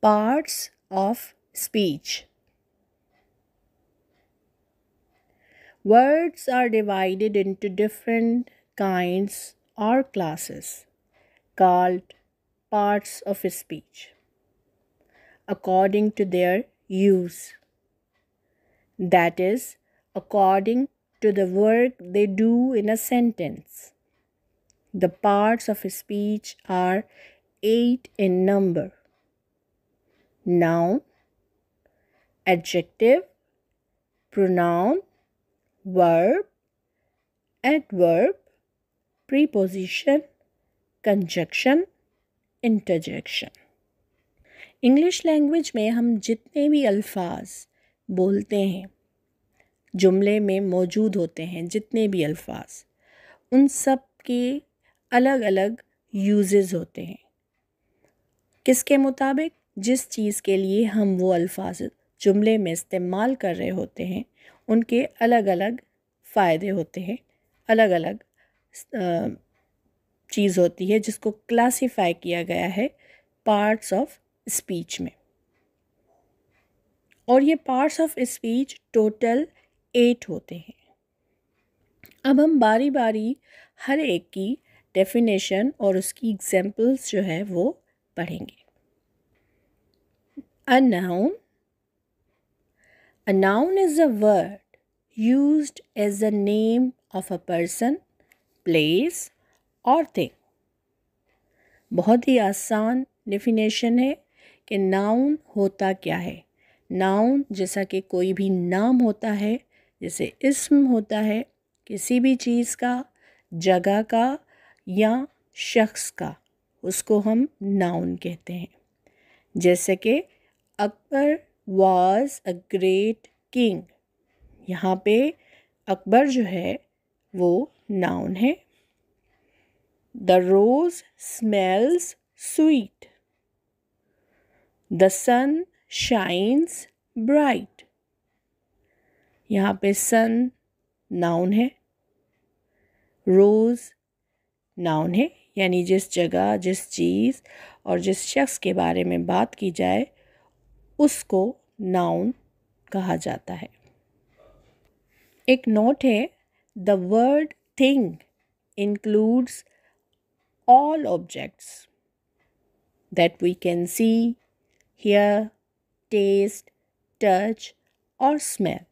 Parts of speech. Words are divided into different kinds or classes called parts of speech according to their use. That is, according to the work they do in a sentence. The parts of speech are 8 in number: noun, adjective, pronoun, verb, adverb, preposition, conjunction, interjection. English language में हम जितने भी अल्फाज बोलते हैं, जुमले में मौजूद होते हैं जितने भी अल्फाज, उन सब के अलग अलग यूजेस होते हैं। किसके मुताबिक? जिस चीज़ के लिए हम वो अल्फाज जुमले में इस्तेमाल कर रहे होते हैं, उनके अलग अलग फ़ायदे होते हैं, अलग अलग चीज़ होती है जिसको क्लासिफाई किया गया है पार्ट्स ऑफ स्पीच में। और ये पार्ट्स ऑफ स्पीच टोटल 8 होते हैं। अब हम बारी बारी हर एक की डेफिनेशन और उसकी एग्जाम्पल्स जो है वो पढ़ेंगे। A noun. A noun is a word used as the name of a person, place or thing. बहुत ही आसान डेफिनेशन है कि नाउन होता क्या है। नाउन जैसा कि कोई भी नाम होता है, जैसे इस्म होता है किसी भी चीज़ का, जगह का या शख्स का, उसको हम नाउन कहते हैं। जैसे कि Akbar was a great king, यहाँ पे अकबर जो है वो नाउन है। The rose smells sweet. The sun shines bright. यहाँ पे sun नाउन है, रोज़ नाउन है, यानी जिस जगह, जिस चीज़ और जिस शख्स के बारे में बात की जाए उसको नाउन कहा जाता है। एक नोट है, the word thing includes all objects that we can see, hear, taste, touch or smell.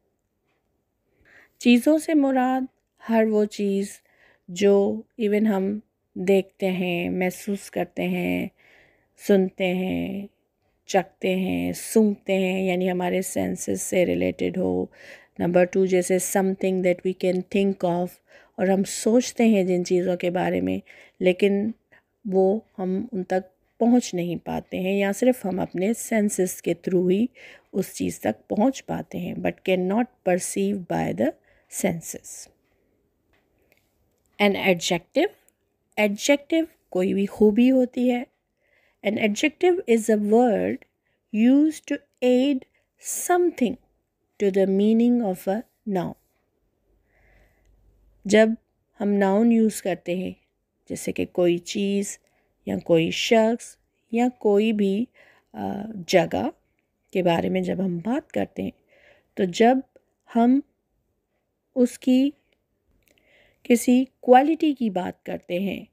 चीज़ों से मुराद हर वो चीज़ जो इवन हम देखते हैं, महसूस करते हैं, सुनते हैं, चखते हैं, सूंघते हैं, यानी हमारे सेंसेस से रिलेटेड हो। नंबर 2, जैसे something that we can think of, और हम सोचते हैं जिन चीज़ों के बारे में, लेकिन वो हम उन तक पहुंच नहीं पाते हैं, या सिर्फ हम अपने सेंसेस के थ्रू ही उस चीज़ तक पहुंच पाते हैं, but can not perceive by the senses. An adjective, adjective कोई भी खूबी होती है। An adjective is a word used to add something to the meaning of a noun. जब हम नाउन यूज़ करते हैं, जैसे कि कोई चीज़ या कोई शख्स या कोई भी जगह के बारे में जब हम बात करते हैं, तो जब हम उसकी किसी क्वालिटी की बात करते हैं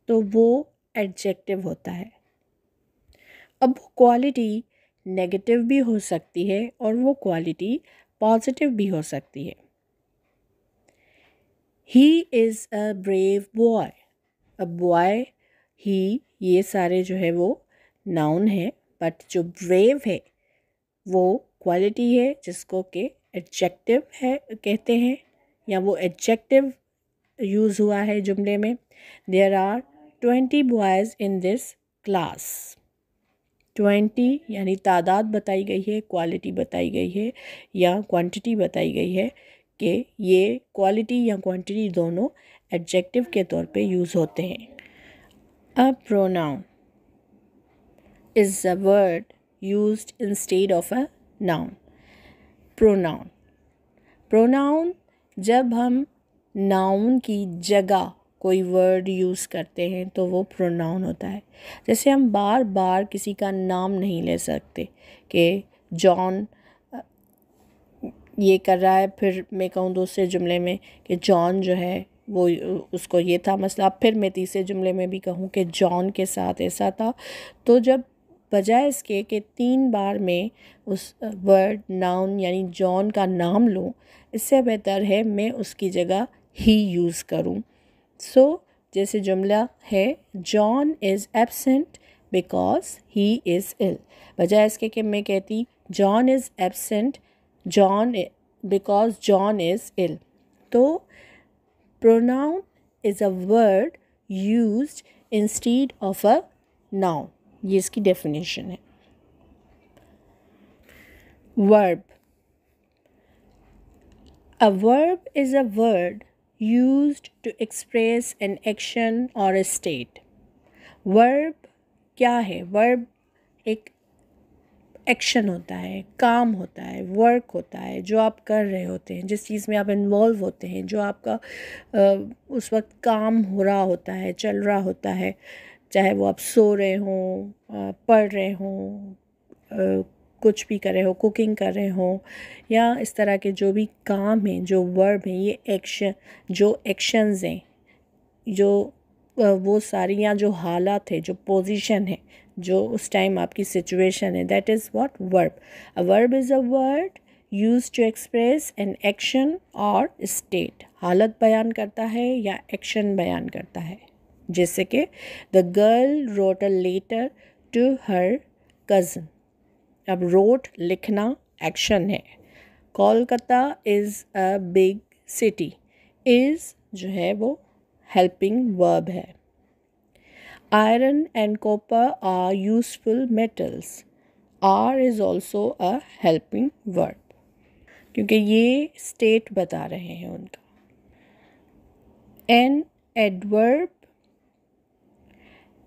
तो वो एडजेक्टिव होता है। अब वो क्वालिटी नेगेटिव भी हो सकती है और वो क्वालिटी पॉजिटिव भी हो सकती है। He is a brave boy. अब बॉय, ही, ये सारे जो है वो नाउन है, बट जो ब्रेव है वो क्वालिटी है जिसको कि एडजेक्टिव है कहते हैं, या वो एडजेक्टिव यूज़ हुआ है जुमले में। There are 20 boys in this class. 20 यानी तादाद बताई गई है, क्वालिटी बताई गई है या क्वांटिटी बताई गई है कि ये क्वालिटी या क्वांटिटी दोनों एडजेक्टिव के तौर पे यूज़ होते हैं। A pronoun is a word used instead of a noun. Pronoun, pronoun जब हम नाउन की जगह कोई वर्ड यूज़ करते हैं तो वो प्रोनाउन होता है। जैसे हम बार बार किसी का नाम नहीं ले सकते कि जॉन ये कर रहा है, फिर मैं कहूँ दूसरे जुमले में कि जॉन जो है वो उसको ये था मसला, अब फिर मैं तीसरे जुमले में भी कहूँ कि जॉन के साथ ऐसा था। तो जब बजाय इसके कि 3 बार मैं उस वर्ड नाउन यानी जॉन का नाम लूँ, इससे बेहतर है मैं उसकी जगह ही यूज़ करूँ। सो जैसे जुमला है John is absent because he is ill, बजाय इसके कि मैं कहती John is absent John because John is ill. तो pronoun is a word used instead of a noun, ये इसकी definition है। verb, a verb is a word used to express an action or a state। verb क्या है? verb एक action होता है, काम होता है, वर्क होता है, जो आप कर रहे होते हैं, जिस चीज़ में आप इन्वॉल्व होते हैं, जो आपका उस वक्त काम हो रहा होता है, चल रहा होता है, चाहे वो आप सो रहे हों, पढ़ रहे हों, कुछ भी कर रहे हो, कुकिंग कर रहे हों, या इस तरह के जो भी काम हैं, जो वर्ब हैं, ये एक्शन, जो एक्शंस हैं, जो वो सारी, या जो हालात है, जो पोजीशन है, जो उस टाइम आपकी सिचुएशन है, that is what verb. A verb is a word used to express an action और स्टेट। हालत बयान करता है या एक्शन बयान करता है। जैसे कि the girl wrote a letter to her cousin. अब रोट लिखना एक्शन है। Kolkata is a big city. Is जो है वो हेल्पिंग वर्ब है। Iron and copper are useful metals. Are is also a helping verb, क्योंकि ये स्टेट बता रहे हैं उनका। An adverb,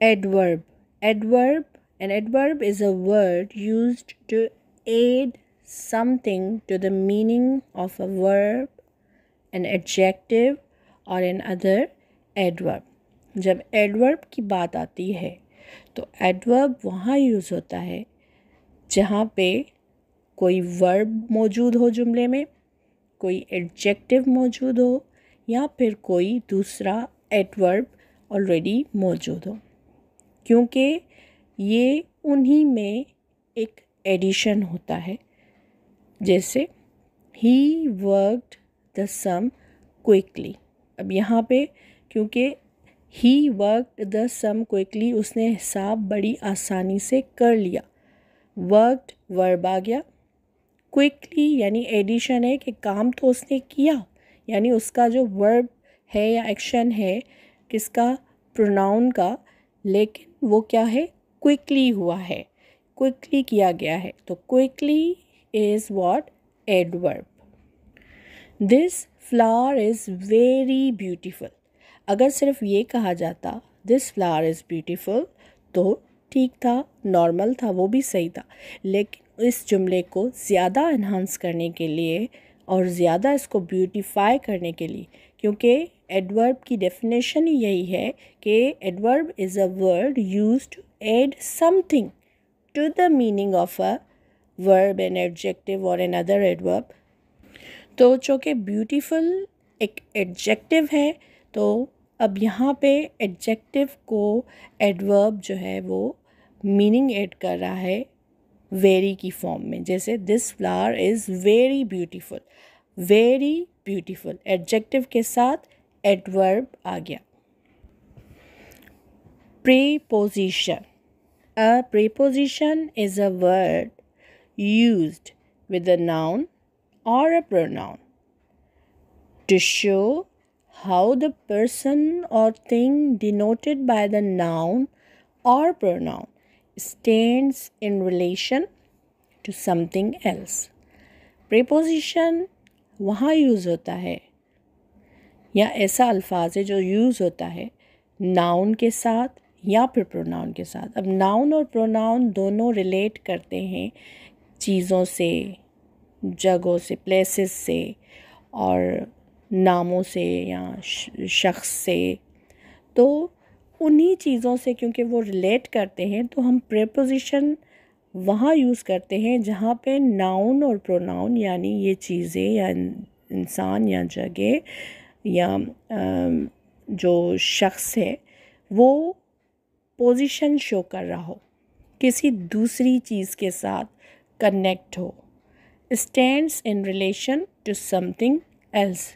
adverb, adverb, an adverb is a word used to add something to the meaning of a verb, an adjective or another adverb। जब adverb की बात आती है तो एडवर्ब वहाँ यूज़ होता है जहाँ पे कोई वर्ब मौजूद हो जुमले में, कोई एडजेक्टिव मौजूद हो, या फिर कोई दूसरा एडवर्ब ऑलरेडी मौजूद हो, क्योंकि ये उन्हीं में एक एडिशन होता है। जैसे he worked the sum quickly. अब यहाँ पे क्योंकि he worked the sum quickly, उसने हिसाब बड़ी आसानी से कर लिया। वर्कड वर्ब आ गया, क्विकली यानी एडिशन है कि काम तो उसने किया, यानी उसका जो वर्ब है या एक्शन है किसका, प्रोनाउन का, लेकिन वो क्या है, क्विकली हुआ है, क्विकली किया गया है। तो quickly is what, adverb. This flower is very beautiful. अगर सिर्फ ये कहा जाता दिस फ्लावर इज़ ब्यूटीफुल तो ठीक था, नॉर्मल था, वो भी सही था, लेकिन इस जुमले को ज़्यादा एनहांस करने के लिए और ज़्यादा इसको ब्यूटीफाई करने के लिए, क्योंकि एडवर्ब की डेफिनेशन ही यही है कि adverb is a word used to add something to the meaning of a verb, an adjective और एन अदर एडवर्ब। तो चूँकि ब्यूटीफुल एक एडजेक्टिव है, तो अब यहाँ पे एडजेक्टिव को एडवर्ब जो है वो मीनिंग ऐड कर रहा है वेरी की फॉर्म में। जैसे this flower is very beautiful, very beautiful adjective के साथ एडवर्ब आ गया। Preposition, a preposition is a word used with a noun or a pronoun to show how the person or thing denoted by the noun or pronoun stands in relation to something else। preposition वहाँ use होता है या ऐसा अल्फाज है जो use होता है नाउन के साथ या फिर प्रोनाउन के साथ। अब नाउन और प्रोनाउन दोनों रिलेट करते हैं चीज़ों से, जगहों से, प्लेसेस से, और नामों से या शख्स से, तो उन्हीं चीज़ों से क्योंकि वो रिलेट करते हैं तो हम प्रेपोजिशन वहाँ यूज़ करते हैं जहाँ पे नाउन और प्रोनाउन यानी ये चीज़ें या इंसान या जगह या जो शख्स है वो पोजीशन शो कर रहा हो, किसी दूसरी चीज़ के साथ कनेक्ट हो, stands in relation to something else,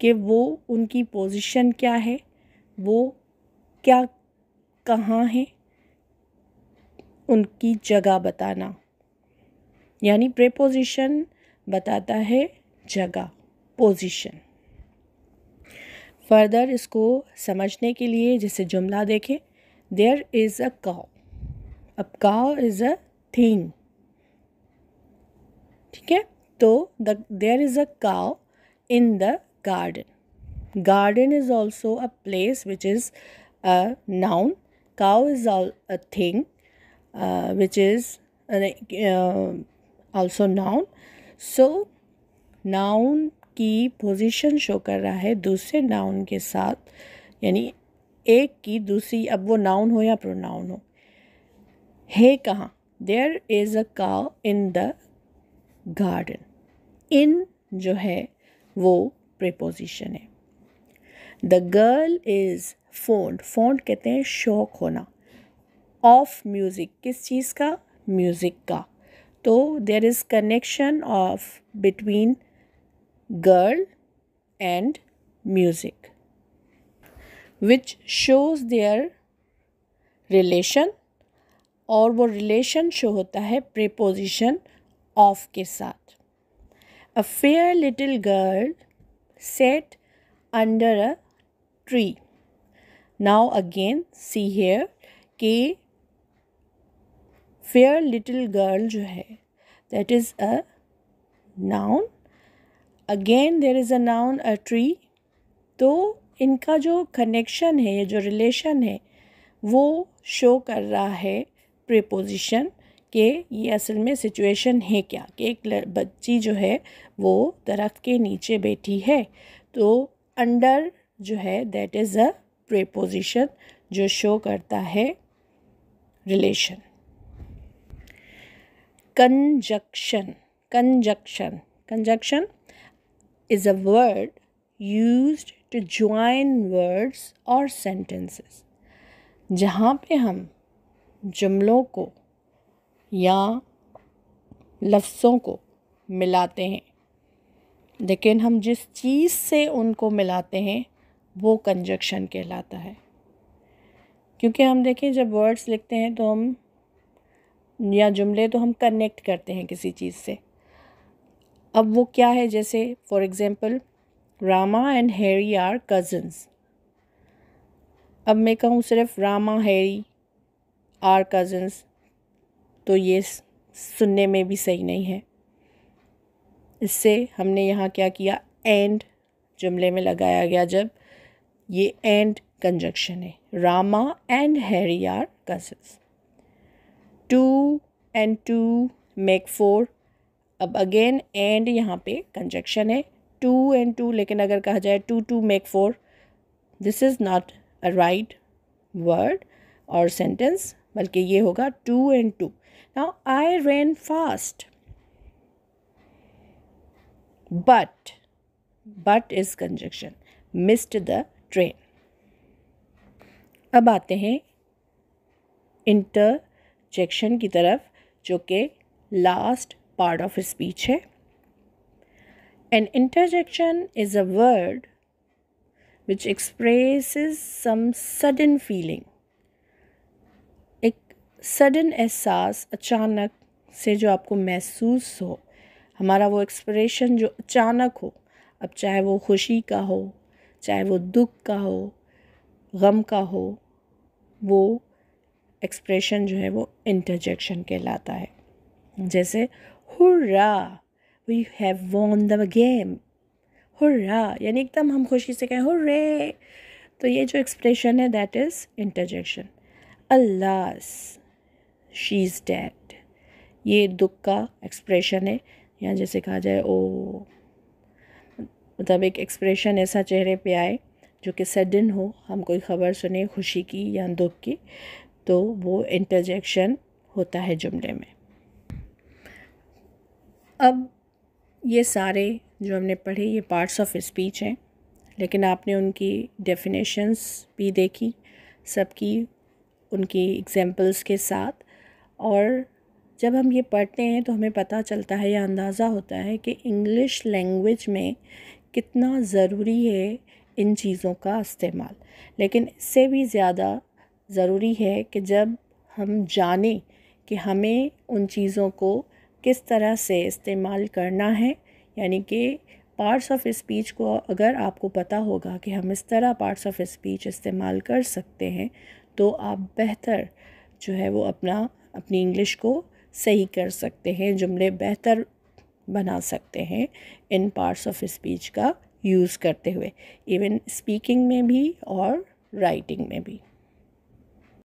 कि वो उनकी पोजीशन क्या है, वो क्या कहाँ है, उनकी जगह बताना, यानी प्रेपोजिशन बताता है जगह, पोजीशन। फर्दर इसको समझने के लिए जैसे जुमला देखें, देयर इज़ अ काउ, अब काउ इज़ अ थिंग, ठीक है। तो there is a cow in the garden, garden is also a place which is a noun, cow is a thing which is also noun, so noun की position show कर रहा है दूसरे noun के साथ, यानी एक की दूसरी, अब वो नाउन हो या प्रोनाउन हो। है कहाँ, there is a cow in the garden, in जो है वो प्रेपोजिशन है। The girl is fond, fond कहते हैं शौक होना, ऑफ म्यूज़िक, किस चीज़ का, म्यूज़िक का। तो there is connection of between girl and music which shows their relation, और वो रिलेशन शो होता है प्रेपोजिशन ऑफ के साथ। A fair little girl sat under a tree, now again see here कि फेयर लिटिल गर्ल जो है that is a noun, again there is a noun a tree. तो इनका जो कनेक्शन है, जो रिलेशन है, वो शो कर रहा है प्रीपोजिशन कि ये असल में सिचुएशन है क्या, कि एक बच्ची जो है वो दरख्त के नीचे बैठी है, तो अंडर जो है दैट इज़ अ प्रीपोजिशन जो शो करता है relation. Conjunction, conjunction, conjunction is a word used to join words or sentences, जहाँ पे हम जुमलों को या लफ्ज़ों को मिलाते हैं, लेकिन हम जिस चीज़ से उनको मिलाते हैं वो कंजक्शन कहलाता है। क्योंकि हम देखें जब वर्ड्स लिखते हैं तो हम या जुमले तो हम कनेक्ट करते हैं किसी चीज़ से। अब वो क्या है, जैसे for example Rama and Harry are cousins, अब मैं कहूँ सिर्फ रामा हैरी आर कज़न्स, तो ये सुनने में भी सही नहीं है। इससे हमने यहाँ क्या किया, एंड जुमले में लगाया गया, जब ये एंड कंजक्शन है। Rama and Harry are cousins, two and two make four, अब अगेन एंड यहाँ पे कंजक्शन है, टू एंड टू, लेकिन अगर कहा जाए two two make four, this is not a right word और सेंटेंस, बल्कि ये होगा two and two. Now I ran fast, but is conjunction, missed the train. अब आते हैं इंटरजेक्शन की तरफ, जो कि लास्ट part of speech है। An interjection is a word which expresses some sudden feeling, एक sudden एहसास, अचानक से जो आपको महसूस हो, हमारा वो एक्सप्रेशन जो अचानक हो, अब चाहे वो खुशी का हो, चाहे वो दुख का हो, गम का हो, वो एक्सप्रेशन जो है वो इंटरजेक्शन कहलाता है। जैसे hurrah, we have won the game, hurrah यानी एकदम हम खुशी से कहें हुर्रे, तो ये जो एक्सप्रेशन है that is interjection. अल्लास, she is dead, ये दुख का एक्सप्रेशन है, या जैसे कहा जाए ओ, मतलब एक एक्सप्रेशन ऐसा चेहरे पे आए जो कि सडन हो, हम कोई ख़बर सुने खुशी की या दुख की, तो वो इंटरजेक्शन होता है जुमले में। अब ये सारे जो हमने पढ़े ये पार्ट्स ऑफ स्पीच हैं, लेकिन आपने उनकी डेफिनेशंस भी देखी सबकी, उनकी एग्जाम्पल्स के साथ। और जब हम ये पढ़ते हैं तो हमें पता चलता है या अंदाज़ा होता है कि इंग्लिश लैंग्वेज में कितना ज़रूरी है इन चीज़ों का इस्तेमाल। लेकिन इससे भी ज़्यादा ज़रूरी है कि जब हम जानें कि हमें उन चीज़ों को किस तरह से इस्तेमाल करना है, यानी कि पार्ट्स ऑफ स्पीच को अगर आपको पता होगा कि हम इस तरह पार्ट्स ऑफ स्पीच इस्तेमाल कर सकते हैं, तो आप बेहतर जो है वो अपनी इंग्लिश को सही कर सकते हैं, जुमले बेहतर बना सकते हैं इन पार्ट्स ऑफ स्पीच का यूज़ करते हुए, इवन स्पीकिंग में भी और राइटिंग में भी।